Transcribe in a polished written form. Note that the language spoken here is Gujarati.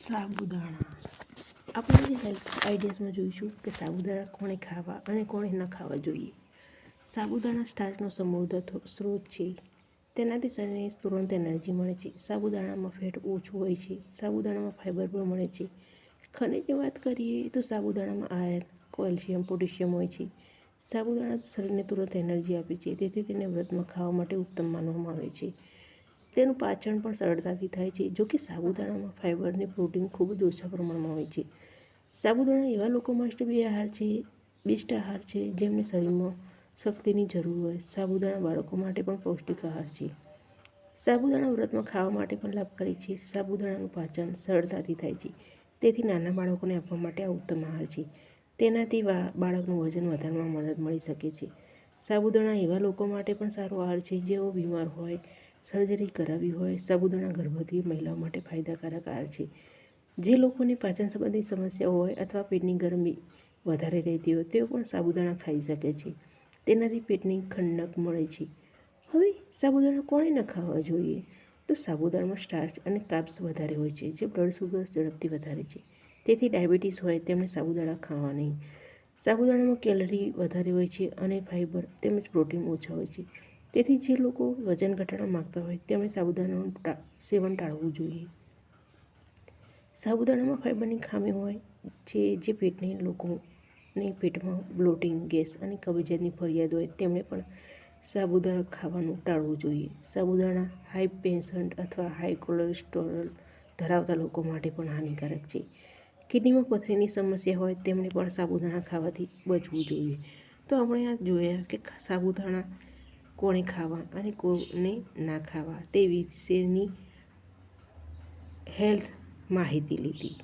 સાબુદાણા આપણે હેલ્થ આઈડિયાઝમાં જોઈશું કે સાબુદાણા કોણે ખાવા અને કોણે ન ખાવા જોઈએ. સાબુદાણા સ્ટાર્ચનો સમૃદ્ધ સ્ત્રોત છે. તેનાથી શરીરને તુરંત એનર્જી મળે છે. સાબુદાણામાં ફેટ ઓછું હોય છે. સાબુદાણામાં ફાઇબર પણ મળે છે. ખનિજની વાત કરીએ તો સાબુદાણામાં આયર્ન, કેલ્શિયમ, પોટેશિયમ હોય છે. સાબુદાણા શરીરને તુરંત એનર્જી આપે છે, તેથી તેને વ્રતમાં ખાવા માટે ઉત્તમ માનવામાં આવે છે. તેનું પાચન પણ સરળતાથી થાય છે. જોકે સાબુદાણામાં ફાઇબર અને પ્રોટીન ખૂબ જ ઓછા પ્રમાણમાં હોય છે. સાબુદાણા એવા લોકો માટે બેસ્ટ આહાર છે જેમને શરીરમાં શક્તિની જરૂર હોય. સાબુદાણા બાળકો માટે પણ પૌષ્ટિક આહાર છે. સાબુદાણા વ્રતમાં ખાવા માટે પણ લાભકારી છે. સાબુદાણાનું પાચન સરળતાથી થાય છે, તેથી નાના બાળકોને આપવા માટે આ ઉત્તમ આહાર છે. તેનાથી બાળકનું વજન વધારવામાં મદદ મળી શકે છે. સાબુદાણા એવા લોકો માટે પણ સારો આહાર છે જેઓ બીમાર હોય, સર્જરી કરાવી હોય. સાબુદાણા ગર્ભવતી મહિલાઓ માટે ફાયદાકારક આહાર છે. જે લોકોને પાચન સંબંધિત સમસ્યાઓ હોય અથવા પેટની ગરમી વધારે રહેતી હોય તેઓ પણ સાબુદાણા ખાઈ શકે છે. તેનાથી પેટની ઠંડક મળે છે. હવે સાબુદાણા કોણે ન ખાવા જોઈએ? તો સાબુદાણામાં સ્ટાર્ચ અને કાર્બ્સ વધારે હોય છે, જે બ્લડ શુગર ઝડપથી વધારે છે. તેથી ડાયાબિટીસ હોય તેમણે સાબુદાણા ખાવા નહીં. સાબુદાણામાં કેલરી વધારે હોય છે અને ફાઇબર તેમજ પ્રોટીન ઓછા હોય છે. તેથી જે લોકો વજન ઘટાડવા માંગતા હોય તેમણે સાબુદાણાનું સેવન ટાળવું જોઈએ. સાબુદાણામાં ફાઇબરની ખામી હોય છે, જે લોકોને પેટમાં બ્લોટિંગ, ગેસ અને કબજિયાતની ફરિયાદ હોય તેમણે પણ સાબુદાણા ખાવાનું ટાળવું જોઈએ. સાબુદાણા હાઈ પેશન્ટ અથવા હાઈ કોલેસ્ટ્રોલ ધરાવતા લોકો માટે પણ હાનિકારક છે. કિડનીમાં પથરીની સમસ્યા હોય તેમણે પણ સાબુદાણા ખાવાથી બચવું જોઈએ. તો આપણે આ જોયા કે સાબુદાણા કોણે ખાવા અને કોને ના ખાવા તે વિશેની હેલ્થ માહિતી લીધી.